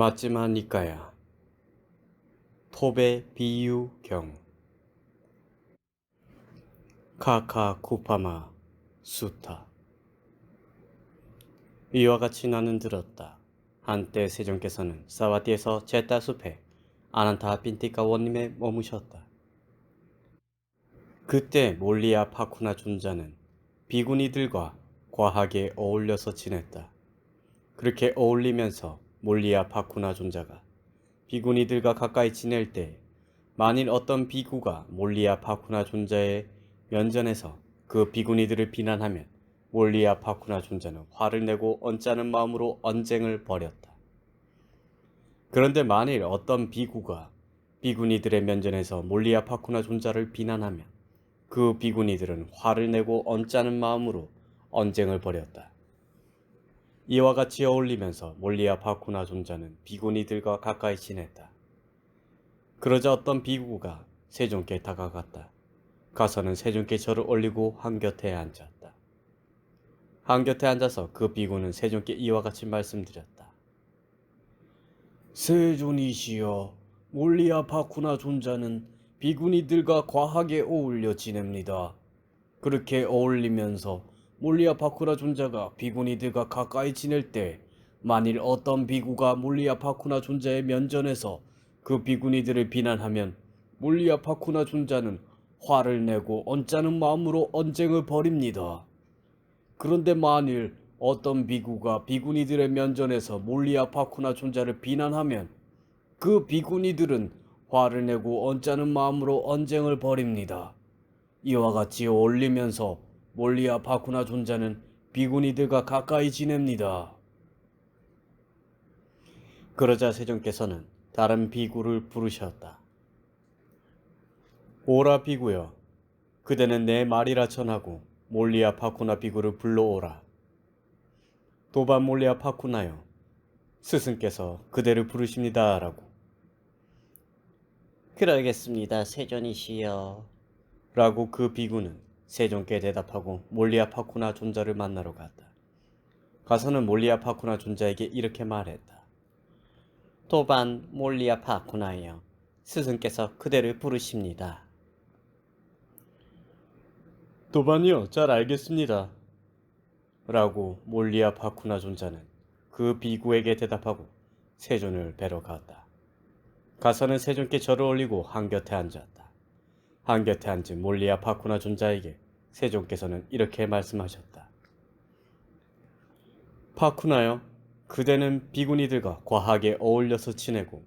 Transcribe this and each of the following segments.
맞지만 니까야. 토베 비유경. 카카 쿠파마 수타. 이와 같이 나는 들었다. 한때 세종께서는 사와디에서 제따 숲에 아난타 빈티카 원님에 머무셨다. 그때 몰리아 파쿠나 존자는 비구니들과 과하게 어울려서 지냈다. 그렇게 어울리면서 몰리아 파쿠나 존자가 비구니들과 가까이 지낼 때 만일 어떤 비구가 몰리아 파쿠나 존자의 면전에서 그 비구니들을 비난하면 몰리아 파쿠나 존자는 화를 내고 언짢은 마음으로 언쟁을 벌였다. 그런데 만일 어떤 비구가 비구니들의 면전에서 몰리아 파쿠나 존자를 비난하면 그 비구니들은 화를 내고 언짢은 마음으로 언쟁을 벌였다. 이와 같이 어울리면서 몰리아 파쿠나 존자는 비구니들과 가까이 지냈다. 그러자 어떤 비구가 세종께 다가갔다. 가서는 세종께 절을 올리고 한곁에 앉았다. 한곁에 앉아서 그 비구는 세종께 이와 같이 말씀드렸다. 세존이시여, 몰리아 파쿠나 존자는 비구니들과 과하게 어울려 지냅니다. 그렇게 어울리면서 몰리아 파쿠나 존자가 비구니들과 가까이 지낼 때 만일 어떤 비구가 몰리아 파쿠나 존자의 면전에서 그 비구니들을 비난하면 몰리아 파쿠나 존자는 화를 내고 언짢은 마음으로 언쟁을 벌입니다. 그런데 만일 어떤 비구가 비구니들의 면전에서 몰리아 파쿠나 존자를 비난하면 그 비구니들은 화를 내고 언짢은 마음으로 언쟁을 벌입니다. 이와 같이 어울리면서 몰리아 파쿠나 존자는 비구니들과 가까이 지냅니다. 그러자 세종께서는 다른 비구를 부르셨다. 오라 비구여, 그대는 내 말이라 전하고 몰리아 파쿠나 비구를 불러오라. 도반 몰리아 파쿠나여, 스승께서 그대를 부르십니다. 라고. 그러겠습니다, 세존이시여. 라고 그 비구는 세종께 대답하고 몰리아 파쿠나 존자를 만나러 갔다. 가서는 몰리아 파쿠나 존자에게 이렇게 말했다. 도반 몰리아 파쿠나여, 스승께서 그대를 부르십니다. 도반이요, 잘 알겠습니다. 라고 몰리아 파쿠나 존자는 그 비구에게 대답하고 세존을 뵈러 갔다. 가서는 세존께 절을 올리고 한곁에 앉았다. 한곁에 앉은 몰리아 파쿠나 존자에게 세종께서는 이렇게 말씀하셨다. 파쿠나여, 그대는 비구니들과 과하게 어울려서 지내고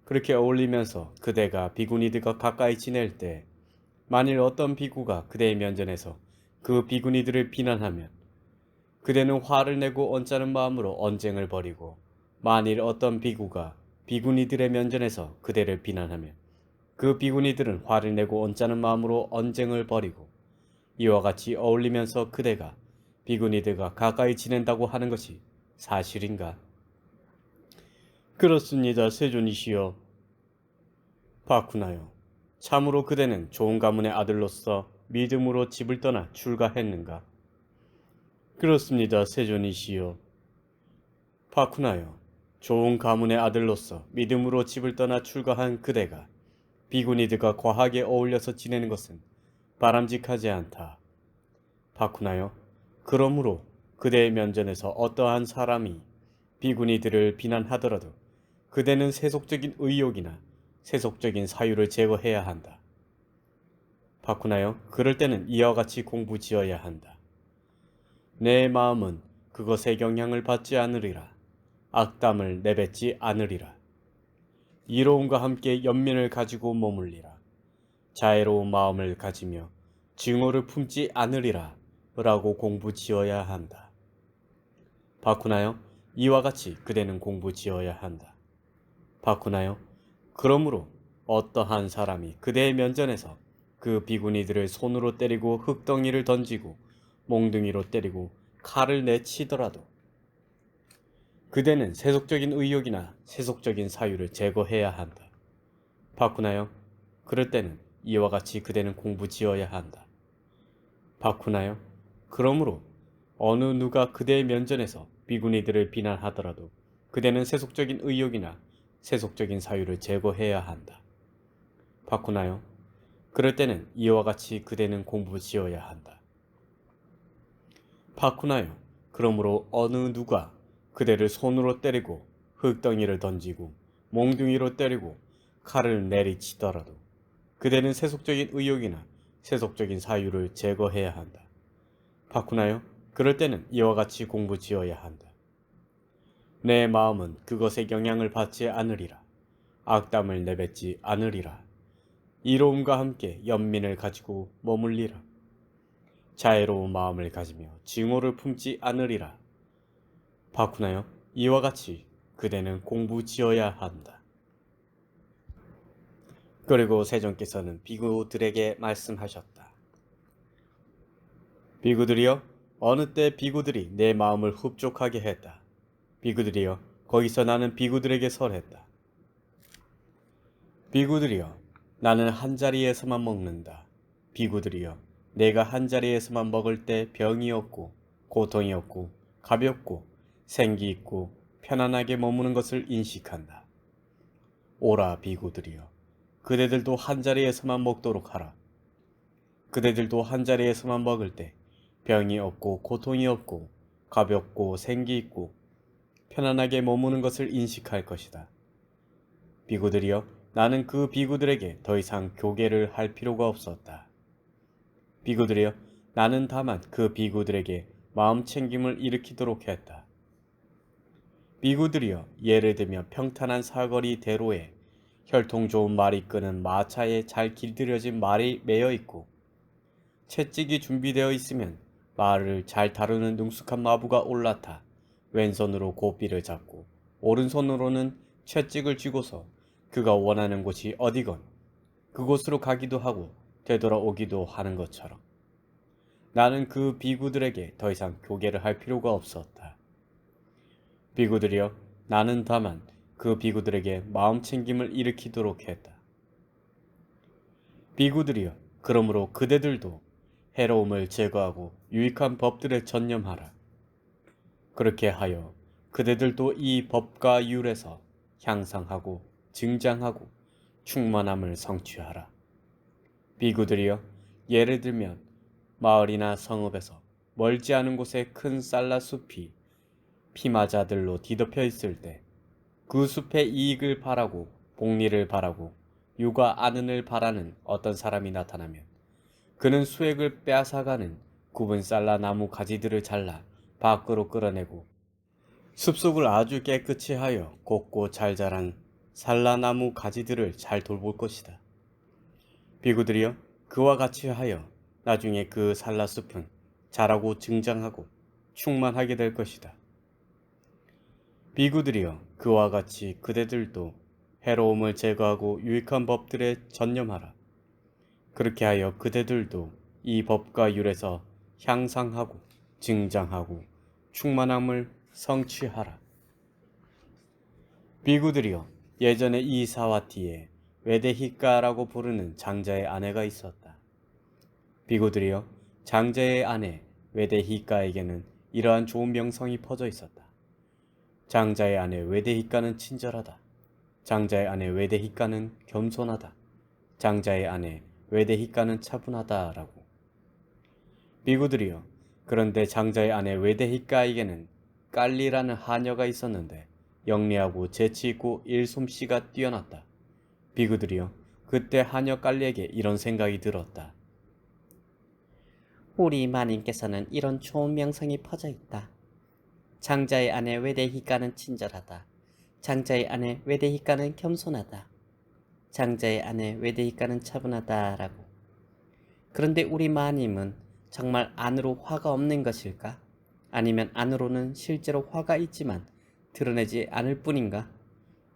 그렇게 어울리면서 그대가 비구니들과 가까이 지낼 때 만일 어떤 비구가 그대의 면전에서 그 비구니들을 비난하면 그대는 화를 내고 언짢은 마음으로 언쟁을 벌이고 만일 어떤 비구가 비구니들의 면전에서 그대를 비난하면 그 비구니들은 화를 내고 언짢은 마음으로 언쟁을 벌이고 이와 같이 어울리면서 그대가 비구니들과 가까이 지낸다고 하는 것이 사실인가? 그렇습니다, 세존이시여. 파쿠나요, 참으로 그대는 좋은 가문의 아들로서 믿음으로 집을 떠나 출가했는가? 그렇습니다, 세존이시여. 파쿠나요, 좋은 가문의 아들로서 믿음으로 집을 떠나 출가한 그대가 비구니들과 과하게 어울려서 지내는 것은 바람직하지 않다. 파쿠나요, 그러므로 그대의 면전에서 어떠한 사람이 비구니들을 비난하더라도 그대는 세속적인 의욕이나 세속적인 사유를 제거해야 한다. 파쿠나요, 그럴 때는 이와 같이 공부지어야 한다. 내 마음은 그것의 영향을 받지 않으리라. 악담을 내뱉지 않으리라. 이로움과 함께 연민을 가지고 머물리라. 자애로운 마음을 가지며 증오를 품지 않으리라. 라고 공부지어야 한다. 파쿠나요, 이와 같이 그대는 공부지어야 한다. 파쿠나요, 그러므로 어떠한 사람이 그대의 면전에서 그 비구니들을 손으로 때리고 흙덩이를 던지고 몽둥이로 때리고 칼을 내치더라도 그대는 세속적인 의욕이나 세속적인 사유를 제거해야 한다. 파쿠나요, 그럴 때는 이와 같이 그대는 공부지어야 한다. 파쿠나요, 그러므로 어느 누가 그대의 면전에서 비구니들을 비난하더라도 그대는 세속적인 의욕이나 세속적인 사유를 제거해야 한다. 바쿠나요. 그럴 때는 이와 같이 그대는 공부지어야 한다. 바쿠나요. 그러므로 어느 누가 그대를 손으로 때리고 흙덩이를 던지고 몽둥이로 때리고 칼을 내리치더라도 그대는 세속적인 의욕이나 세속적인 사유를 제거해야 한다. 바쿠나요. 그럴 때는 이와 같이 공부지어야 한다. 내 마음은 그것의 영향을 받지 않으리라. 악담을 내뱉지 않으리라. 이로움과 함께 연민을 가지고 머물리라. 자애로운 마음을 가지며 증오를 품지 않으리라. 바쿠나요. 이와 같이 그대는 공부지어야 한다. 그리고 세존께서는 비구들에게 말씀하셨다. 비구들이여, 어느 때 비구들이 내 마음을 흡족하게 했다. 비구들이여, 거기서 나는 비구들에게 설했다. 비구들이여, 나는 한자리에서만 먹는다. 비구들이여, 내가 한자리에서만 먹을 때 병이 없고 고통이 없고 가볍고 생기 있고 편안하게 머무는 것을 인식한다. 오라 비구들이여, 그대들도 한자리에서만 먹도록 하라. 그대들도 한자리에서만 먹을 때 병이 없고 고통이 없고 가볍고 생기 있고 편안하게 머무는 것을 인식할 것이다. 비구들이여, 나는 그 비구들에게 더 이상 교계를 할 필요가 없었다. 비구들이여, 나는 다만 그 비구들에게 마음 챙김을 일으키도록 했다. 비구들이여, 예를 들며 평탄한 사거리 대로에 혈통 좋은 말이 끄는 마차에 잘 길들여진 말이 매여 있고 채찍이 준비되어 있으면 말을 잘 다루는 능숙한 마부가 올라타 왼손으로 고삐를 잡고 오른손으로는 채찍을 쥐고서 그가 원하는 곳이 어디건 그곳으로 가기도 하고 되돌아오기도 하는 것처럼 나는 그 비구들에게 더 이상 교계를 할 필요가 없었다. 비구들이여, 나는 다만 그 비구들에게 마음 챙김을 일으키도록 했다. 비구들이여, 그러므로 그대들도 해로움을 제거하고 유익한 법들에 전념하라. 그렇게 하여 그대들도 이 법과 율에서 향상하고 증장하고 충만함을 성취하라. 비구들이여, 예를 들면 마을이나 성읍에서 멀지 않은 곳에 큰 쌀라숲이 피마자들로 뒤덮여 있을 때 그 숲의 이익을 바라고 복리를 바라고 유과 안은을 바라는 어떤 사람이 나타나면 그는 수액을 빼앗아가는 굽은 쌀라 나무 가지들을 잘라 밖으로 끌어내고 숲속을 아주 깨끗이 하여 곱고 잘 자란 살라나무 가지들을 잘 돌볼 것이다. 비구들이여, 그와 같이 하여 나중에 그 살라숲은 자라고 증장하고 충만하게 될 것이다. 비구들이여, 그와 같이 그대들도 해로움을 제거하고 유익한 법들에 전념하라. 그렇게 하여 그대들도 이 법과 율에서 향상하고 증장하고 충만함을 성취하라. 비구들이여, 예전에 이 사와티에 외대히카라고 부르는 장자의 아내가 있었다. 비구들이여, 장자의 아내 외대히카에게는 이러한 좋은 명성이 퍼져 있었다. 장자의 아내 외대히카는 친절하다. 장자의 아내 외대히카는 겸손하다. 장자의 아내 외대히카는 차분하다라고. 비구들이여, 그런데 장자의 아내 외대히카에게는 깔리라는 하녀가 있었는데 영리하고 재치있고 일솜씨가 뛰어났다. 비구들이여, 그때 하녀 깔리에게 이런 생각이 들었다. 우리 마님께서는 이런 좋은 명성이 퍼져 있다. 장자의 아내 외대히카는 친절하다. 장자의 아내 외대히카는 겸손하다. 장자의 아내 외대히카는 차분하다라고. 그런데 우리 마님은 정말 안으로 화가 없는 것일까? 아니면 안으로는 실제로 화가 있지만 드러내지 않을 뿐인가?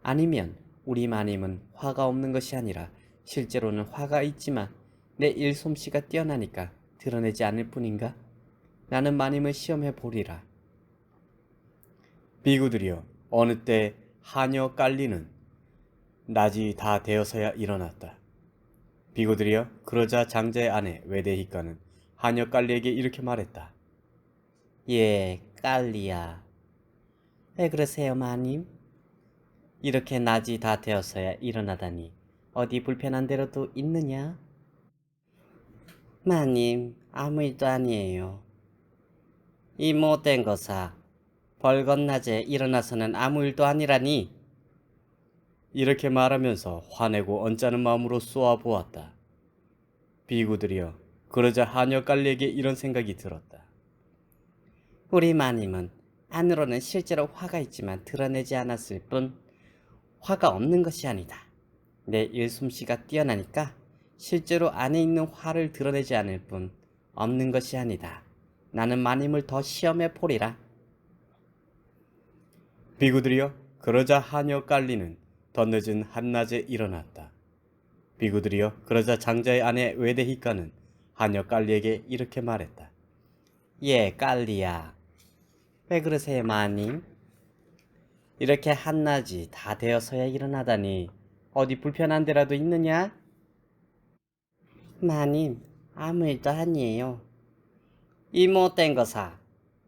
아니면 우리 마님은 화가 없는 것이 아니라 실제로는 화가 있지만 내 일솜씨가 뛰어나니까 드러내지 않을 뿐인가? 나는 마님을 시험해 보리라. 비구들이여, 어느 때 하녀 깔리는 낮이 다 되어서야 일어났다. 비구들이여, 그러자 장자의 아내 외대히카는 하녀 깔리에게 이렇게 말했다. 예, 깔리야. 왜 그러세요, 마님? 이렇게 낮이 다 되어서야 일어나다니 어디 불편한 데라도 있느냐? 마님, 아무 일도 아니에요. 이 못된 거사, 벌건 낮에 일어나서는 아무 일도 아니라니. 이렇게 말하면서 화내고 언짢은 마음으로 쏘아보았다. 비구들이여, 그러자 하녀 깔리에게 이런 생각이 들었다. 우리 마님은 안으로는 실제로 화가 있지만 드러내지 않았을 뿐 화가 없는 것이 아니다. 내 일솜씨가 뛰어나니까 실제로 안에 있는 화를 드러내지 않을 뿐 없는 것이 아니다. 나는 마님을 더 시험해 보리라. 비구들이여, 그러자 하녀 깔리는 더 늦은 한낮에 일어났다. 비구들이여, 그러자 장자의 아내 외대희가는 하녀 깔리에게 이렇게 말했다. 예, 깔리야. 왜 그러세요, 마님? 이렇게 한낮이 다 되어서야 일어나다니 어디 불편한 데라도 있느냐? 마님, 아무 일도 아니에요. 이 못된 거사,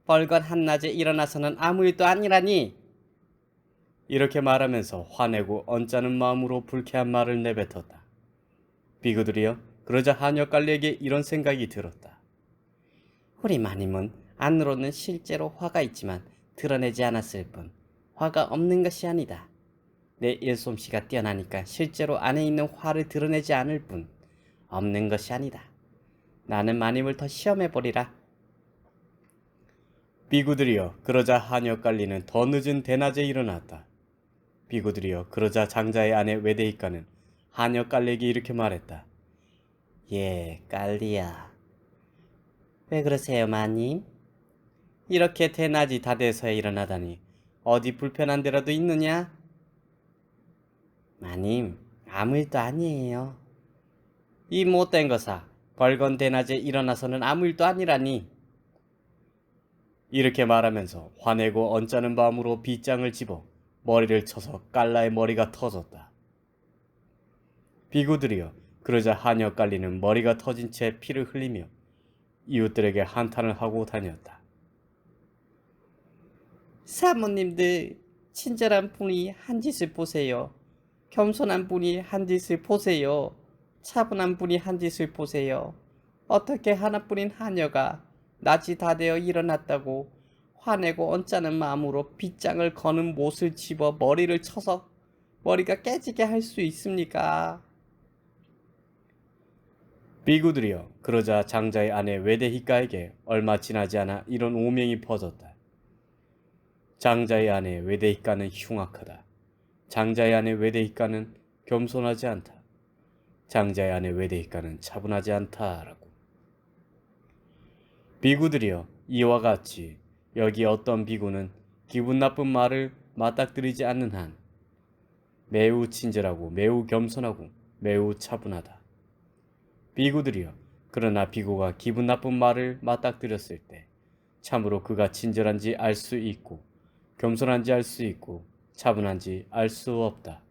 벌건 한낮에 일어나서는 아무 일도 아니라니. 이렇게 말하면서 화내고 언짢은 마음으로 불쾌한 말을 내뱉었다. 비구들이여, 그러자 하녀 깔리에게 이런 생각이 들었다. 우리 마님은 안으로는 실제로 화가 있지만 드러내지 않았을 뿐 화가 없는 것이 아니다. 내 일솜씨가 뛰어나니까 실제로 안에 있는 화를 드러내지 않을 뿐 없는 것이 아니다. 나는 마님을 더 시험해 보리라. 비구들이여, 그러자 하녀 깔리는 더 늦은 대낮에 일어났다. 비구들이여, 그러자 장자의 아내 외대이가는 하녀 깔리에게 이렇게 말했다. 예, 깔리야. 왜 그러세요, 마님? 이렇게 대낮이 다 돼서야 일어나다니 어디 불편한 데라도 있느냐? 마님, 아무 일도 아니에요. 이 못된 거사, 벌건 대낮에 일어나서는 아무 일도 아니라니. 이렇게 말하면서 화내고 언짢은 마음으로 빗장을 집어 머리를 쳐서 깔라의 머리가 터졌다. 비구들이여, 그러자 하녀 깔리는 머리가 터진 채 피를 흘리며 이웃들에게 한탄을 하고 다녔다. 사모님들, 친절한 분이 한 짓을 보세요. 겸손한 분이 한 짓을 보세요. 차분한 분이 한 짓을 보세요. 어떻게 하나뿐인 하녀가 낮이 다 되어 일어났다고 화내고 언짢은 마음으로 빗장을 거는 못을 집어 머리를 쳐서 머리가 깨지게 할 수 있습니까? 비구들이여, 그러자 장자의 아내 외대희가에게 얼마 지나지 않아 이런 오명이 퍼졌다. 장자의 아내 외대희가는 흉악하다. 장자의 아내 외대희가는 겸손하지 않다. 장자의 아내 외대희가는 차분하지 않다라고. 비구들이여, 이와 같이 여기 어떤 비구는 기분 나쁜 말을 맞닥뜨리지 않는 한 매우 친절하고 매우 겸손하고 매우 차분하다. 비구들이여, 그러나 비구가 기분 나쁜 말을 맞닥뜨렸을 때 참으로 그가 친절한지 알 수 있고 겸손한지 알 수 있고 차분한지 알 수 없다.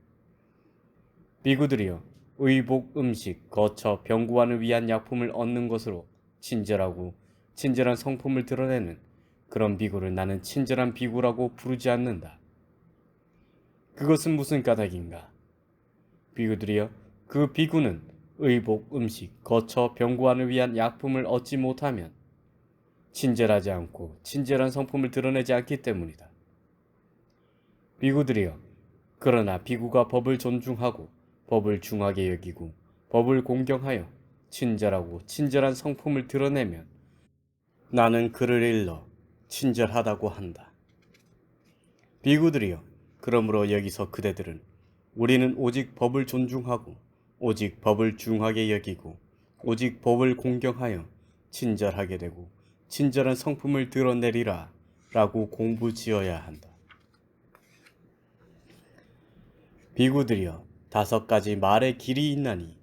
비구들이여, 의복, 음식, 거처, 병구안을 위한 약품을 얻는 것으로 친절하고 친절한 성품을 드러내는 그런 비구를 나는 친절한 비구라고 부르지 않는다. 그것은 무슨 까닭인가? 비구들이여, 그 비구는 의복, 음식, 거처, 병구안을 위한 약품을 얻지 못하면 친절하지 않고 친절한 성품을 드러내지 않기 때문이다. 비구들이여, 그러나 비구가 법을 존중하고 법을 중하게 여기고 법을 공경하여 친절하고 친절한 성품을 드러내면 나는 그를 일러 친절하다고 한다. 비구들이여, 그러므로 여기서 그대들은 우리는 오직 법을 존중하고 오직 법을 중하게 여기고 오직 법을 공경하여 친절하게 되고 친절한 성품을 드러내리라 라고 공부지어야 한다. 비구들이여, 5가지 말의 길이 있나니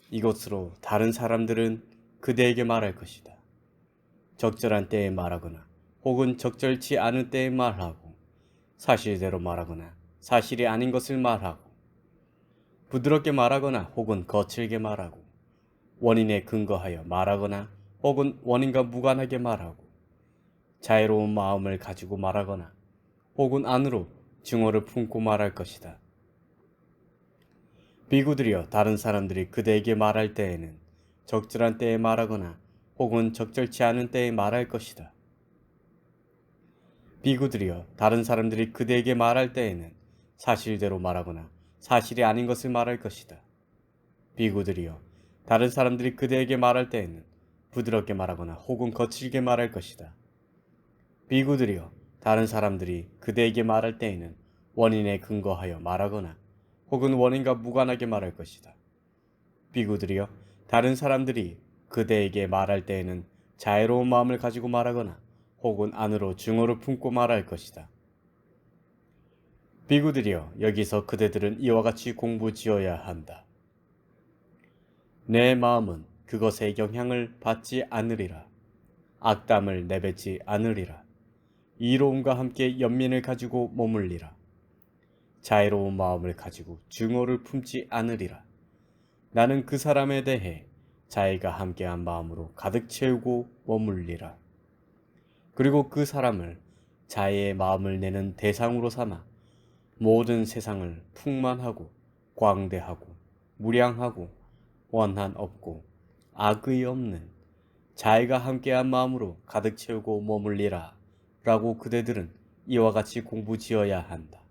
이것으로 다른 사람들은 그대에게 말할 것이다. 적절한 때에 말하거나 혹은 적절치 않은 때에 말하고 사실대로 말하거나 사실이 아닌 것을 말하고 부드럽게 말하거나 혹은 거칠게 말하고 원인에 근거하여 말하거나 혹은 원인과 무관하게 말하고 자애로운 마음을 가지고 말하거나 혹은 안으로 증오를 품고 말할 것이다. 비구들이여, 다른 사람들이 그대에게 말할 때에는 적절한 때에 말하거나 혹은 적절치 않은 때에 말할 것이다. 비구들이여, 다른 사람들이 그대에게 말할 때에는 사실대로 말하거나 사실이 아닌 것을 말할 것이다. 비구들이여, 다른 사람들이 그대에게 말할 때에는 부드럽게 말하거나 혹은 거칠게 말할 것이다. 비구들이여, 다른 사람들이 그대에게 말할 때에는 원인에 근거하여 말하거나 혹은 원인과 무관하게 말할 것이다. 비구들이여, 다른 사람들이 그대에게 말할 때에는 자애로운 마음을 가지고 말하거나 혹은 안으로 증오를 품고 말할 것이다. 비구들이여, 여기서 그대들은 이와 같이 공부지어야 한다. 내 마음은 그것의 영향을 받지 않으리라. 악담을 내뱉지 않으리라. 이로움과 함께 연민을 가지고 머물리라. 자애로운 마음을 가지고 증오를 품지 않으리라. 나는 그 사람에 대해 자애가 함께한 마음으로 가득 채우고 머물리라. 그리고 그 사람을 자애의 마음을 내는 대상으로 삼아 모든 세상을 풍만하고 광대하고 무량하고 원한 없고 악의 없는 자애가 함께한 마음으로 가득 채우고 머물리라 라고 그대들은 이와 같이 공부지어야 한다.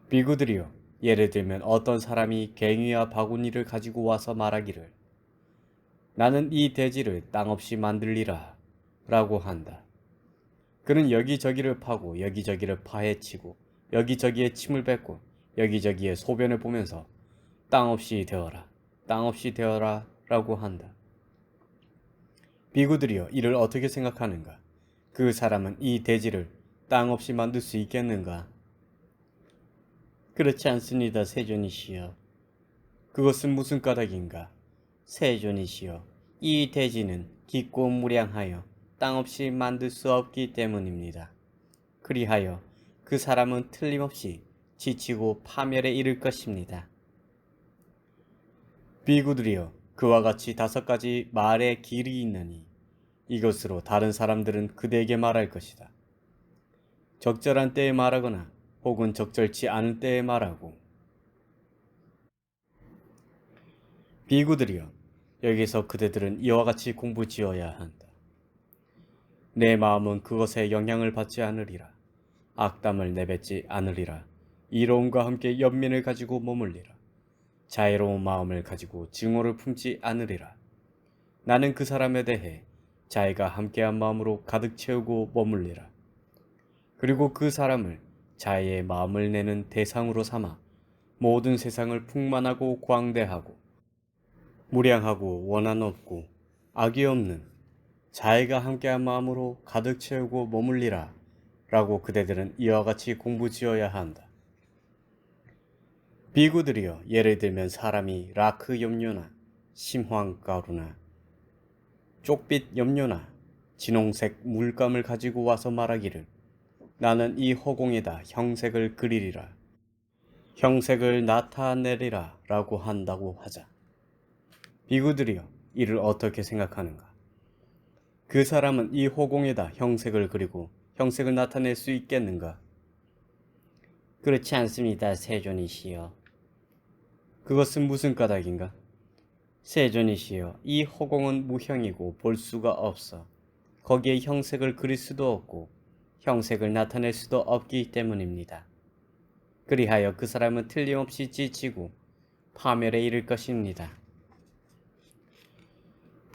비구들이여, 예를 들면 어떤 사람이 괭이와 바구니를 가지고 와서 말하기를 나는 이 대지를 땅 없이 만들리라 라고 한다. 그는 여기저기를 파고 여기저기를 파헤치고 여기저기에 침을 뱉고 여기저기에 소변을 보면서 땅 없이 되어라, 땅 없이 되어라 라고 한다. 비구들이여, 이를 어떻게 생각하는가? 그 사람은 이 대지를 땅 없이 만들 수 있겠는가? 그렇지 않습니다, 세존이시여. 그것은 무슨 까닭인가? 세존이시여, 이 대지는 깊고 무량하여 땅 없이 만들 수 없기 때문입니다. 그리하여 그 사람은 틀림없이 지치고 파멸에 이를 것입니다. 비구들이여, 그와 같이 5가지 말의 길이 있느니 이것으로 다른 사람들은 그대에게 말할 것이다. 적절한 때에 말하거나 혹은 적절치 않은 때에 말하고. 비구들이여, 여기서 그대들은 이와 같이 공부지어야 한다. 내 마음은 그것에 영향을 받지 않으리라. 악담을 내뱉지 않으리라. 이로움과 함께 연민을 가지고 머물리라. 자애로운 마음을 가지고 증오를 품지 않으리라. 나는 그 사람에 대해 자애가 함께한 마음으로 가득 채우고 머물리라. 그리고 그 사람을 자애의 마음을 내는 대상으로 삼아 모든 세상을 풍만하고 광대하고 무량하고 원한 없고 악이 없는 자애가 함께한 마음으로 가득 채우고 머물리라 라고 그대들은 이와 같이 공부지어야 한다. 비구들이여, 예를 들면 사람이 라크 염료나 심황가루나 쪽빛 염료나 진홍색 물감을 가지고 와서 말하기를 나는 이 허공에다 형색을 그리리라, 형색을 나타내리라 라고 한다고 하자. 비구들이여, 이를 어떻게 생각하는가? 그 사람은 이 허공에다 형색을 그리고 형색을 나타낼 수 있겠는가? 그렇지 않습니다, 세존이시여. 그것은 무슨 까닭인가? 세존이시여, 이 허공은 무형이고 볼 수가 없어. 거기에 형색을 그릴 수도 없고 형색을 나타낼 수도 없기 때문입니다. 그리하여 그 사람은 틀림없이 지치고 파멸에 이를 것입니다.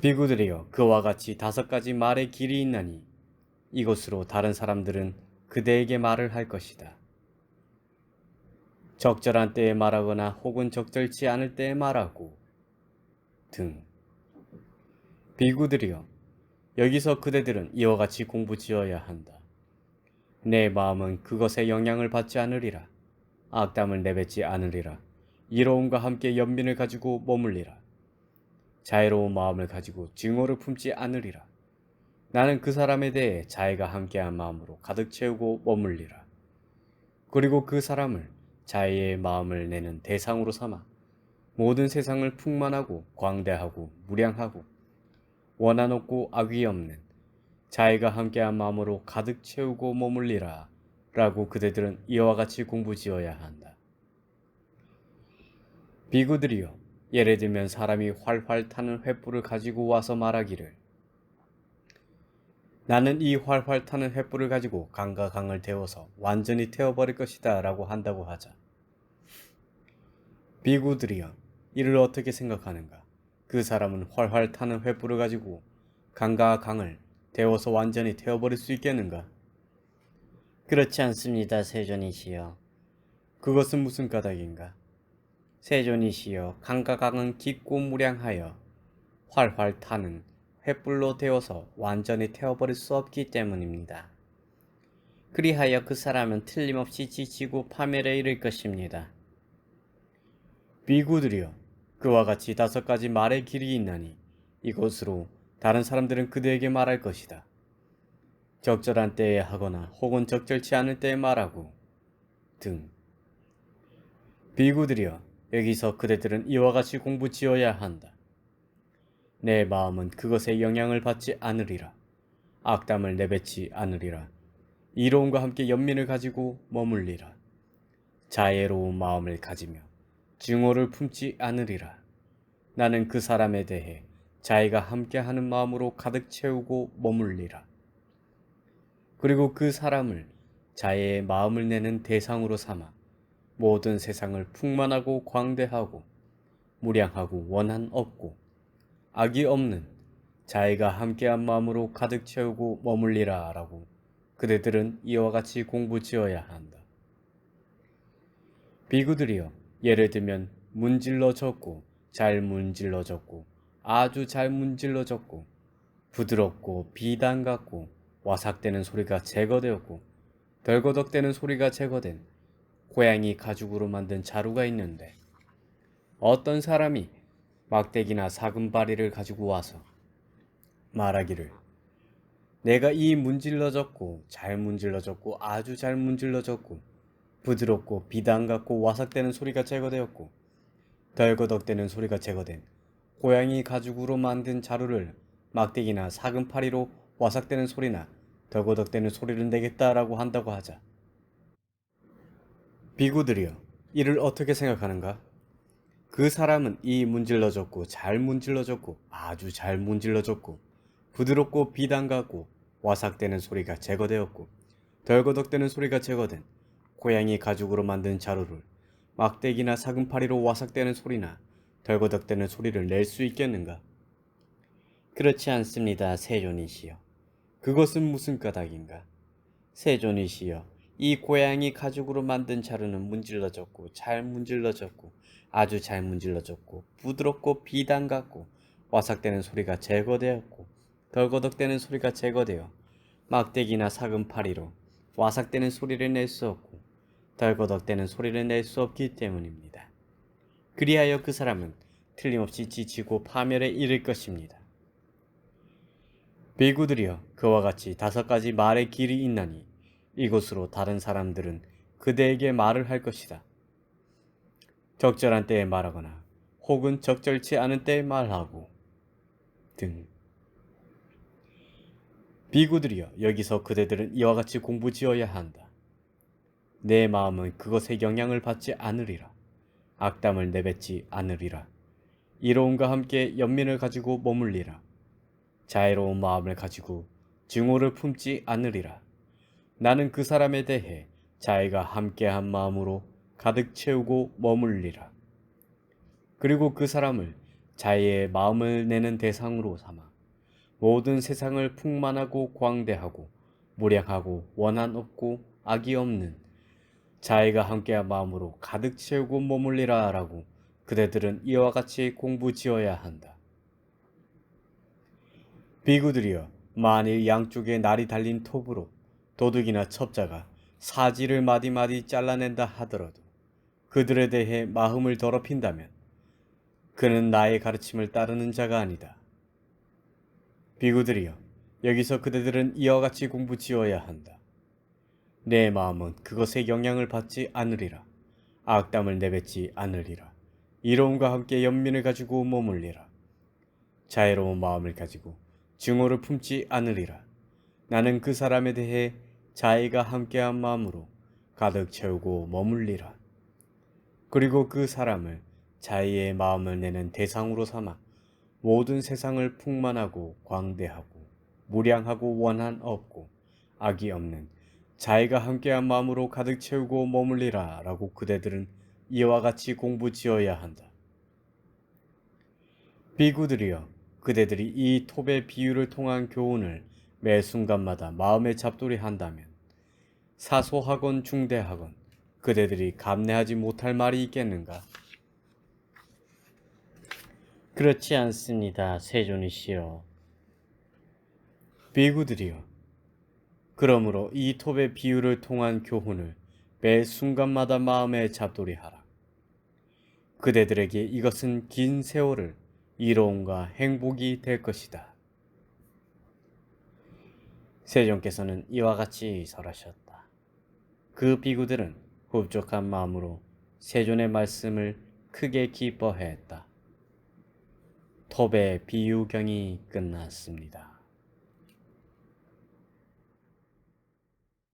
비구들이여, 그와 같이 5가지 말의 길이 있나니 이것으로 다른 사람들은 그대에게 말을 할 것이다. 적절한 때에 말하거나 혹은 적절치 않을 때에 말하고 등. 비구들이여, 여기서 그대들은 이와 같이 공부지어야 한다. 내 마음은 그것에 영향을 받지 않으리라. 악담을 내뱉지 않으리라. 이로움과 함께 연민을 가지고 머물리라. 자애로운 마음을 가지고 증오를 품지 않으리라. 나는 그 사람에 대해 자애가 함께한 마음으로 가득 채우고 머물리라. 그리고 그 사람을 자애의 마음을 내는 대상으로 삼아 모든 세상을 풍만하고 광대하고 무량하고 원한 없고 악이 없는 자애가 함께한 마음으로 가득 채우고 머물리라 라고 그대들은 이와 같이 공부지어야 한다. 비구들이여, 예를 들면 사람이 활활 타는 횃불을 가지고 와서 말하기를 나는 이 활활 타는 횃불을 가지고 강과 강을 데워서 완전히 태워버릴 것이다 라고 한다고 하자. 비구들이여, 이를 어떻게 생각하는가? 그 사람은 활활 타는 횃불을 가지고 강과 강을 데워서 완전히 태워버릴 수 있겠는가? 그렇지 않습니다, 세존이시여. 그것은 무슨 까닭인가? 세존이시여, 강과 강은 깊고 무량하여 활활 타는 횃불로 데워서 완전히 태워버릴 수 없기 때문입니다. 그리하여 그 사람은 틀림없이 지치고 파멸에 이를 것입니다. 비구들이여, 그와 같이 5가지 말의 길이 있나니 이것으로 다른 사람들은 그대에게 말할 것이다. 적절한 때에 하거나 혹은 적절치 않을 때에 말하고 등. 비구들이여, 여기서 그대들은 이와 같이 공부지어야 한다. 내 마음은 그것에 영향을 받지 않으리라. 악담을 내뱉지 않으리라. 이로움과 함께 연민을 가지고 머물리라. 자애로운 마음을 가지며 증오를 품지 않으리라. 나는 그 사람에 대해 자애가 함께하는 마음으로 가득 채우고 머물리라. 그리고 그 사람을 자애의 마음을 내는 대상으로 삼아 모든 세상을 풍만하고 광대하고 무량하고 원한 없고 악이 없는 자애가 함께한 마음으로 가득 채우고 머물리라 라고 그대들은 이와 같이 공부지어야 한다. 비구들이여, 예를 들면 문질러졌고 잘 문질러졌고 아주 잘 문질러졌고 부드럽고 비단 같고 와삭대는 소리가 제거되었고 덜거덕대는 소리가 제거된 고양이 가죽으로 만든 자루가 있는데 어떤 사람이 막대기나 사금바리를 가지고 와서 말하기를 내가 이 문질러졌고 잘 문질러졌고 아주 잘 문질러졌고 부드럽고 비단 같고 와삭대는 소리가 제거되었고 덜거덕대는 소리가 제거된 고양이 가죽으로 만든 자루를 막대기나 사금파리로 와삭대는 소리나 덜거덕대는 소리를 내겠다라고 한다고 하자. 비구들이여, 이를 어떻게 생각하는가? 그 사람은 이 문질러졌고 잘 문질러졌고 아주 잘 문질러졌고 부드럽고 비단 같고 와삭대는 소리가 제거되었고 덜거덕대는 소리가 제거된 고양이 가죽으로 만든 자루를 막대기나 사금파리로 와삭대는 소리나 덜거덕대는 소리를 낼 수 있겠는가? 그렇지 않습니다, 세존이시여. 그것은 무슨 까닭인가? 세존이시여, 이 고양이 가죽으로 만든 자루는 문질러졌고 잘 문질러졌고 아주 잘 문질러졌고 부드럽고 비단 같고 와삭대는 소리가 제거되었고 덜거덕대는 소리가 제거되어 막대기나 사금파리로 와삭대는 소리를 낼 수 없고 덜거덕대는 소리를 낼 수 없기 때문입니다. 그리하여 그 사람은 틀림없이 지치고 파멸에 이를 것입니다. 비구들이여, 그와 같이 5가지 말의 길이 있나니 이것으로 다른 사람들은 그대에게 말을 할 것이다. 적절한 때에 말하거나 혹은 적절치 않은 때에 말하고 등. 비구들이여, 여기서 그대들은 이와 같이 공부지어야 한다. 내 마음은 그것에 영향을 받지 않으리라. 악담을 내뱉지 않으리라. 이로움과 함께 연민을 가지고 머물리라. 자애로운 마음을 가지고 증오를 품지 않으리라. 나는 그 사람에 대해 자애가 함께한 마음으로 가득 채우고 머물리라. 그리고 그 사람을 자애의 마음을 내는 대상으로 삼아 모든 세상을 풍만하고 광대하고 무량하고 원한 없고 악이 없는 자애가 함께한 마음으로 가득 채우고 머물리라 라고 그대들은 이와 같이 공부지어야 한다. 비구들이여, 만일 양쪽에 날이 달린 톱으로 도둑이나 첩자가 사지를 마디마디 잘라낸다 하더라도 그들에 대해 마음을 더럽힌다면 그는 나의 가르침을 따르는 자가 아니다. 비구들이여, 여기서 그대들은 이와 같이 공부지어야 한다. 내 마음은 그것에 영향을 받지 않으리라. 악담을 내뱉지 않으리라. 이로움과 함께 연민을 가지고 머물리라. 자애로운 마음을 가지고 증오를 품지 않으리라. 나는 그 사람에 대해 자애가 함께한 마음으로 가득 채우고 머물리라. 그리고 그 사람을 자애의 마음을 내는 대상으로 삼아 모든 세상을 풍만하고 광대하고 무량하고 원한 없고 악이 없는 자애가 함께한 마음으로 가득 채우고 머물리라 라고 그대들은 이와 같이 공부지어야 한다. 비구들이여, 그대들이 이 톱의 비유를 통한 교훈을 매 순간마다 마음에 잡돌이 한다면 사소하건 중대하건 그대들이 감내하지 못할 말이 있겠는가? 그렇지 않습니다, 세존이시여. 비구들이여, 그러므로 이 톱의 비유를 통한 교훈을 매 순간마다 마음에 잡돌이 하라. 그대들에게 이것은 긴 세월을 이로움과 행복이 될 것이다. 세존께서는 이와 같이 설하셨다. 그 비구들은 흡족한 마음으로 세존의 말씀을 크게 기뻐했다. 톱의 비유경이 끝났습니다.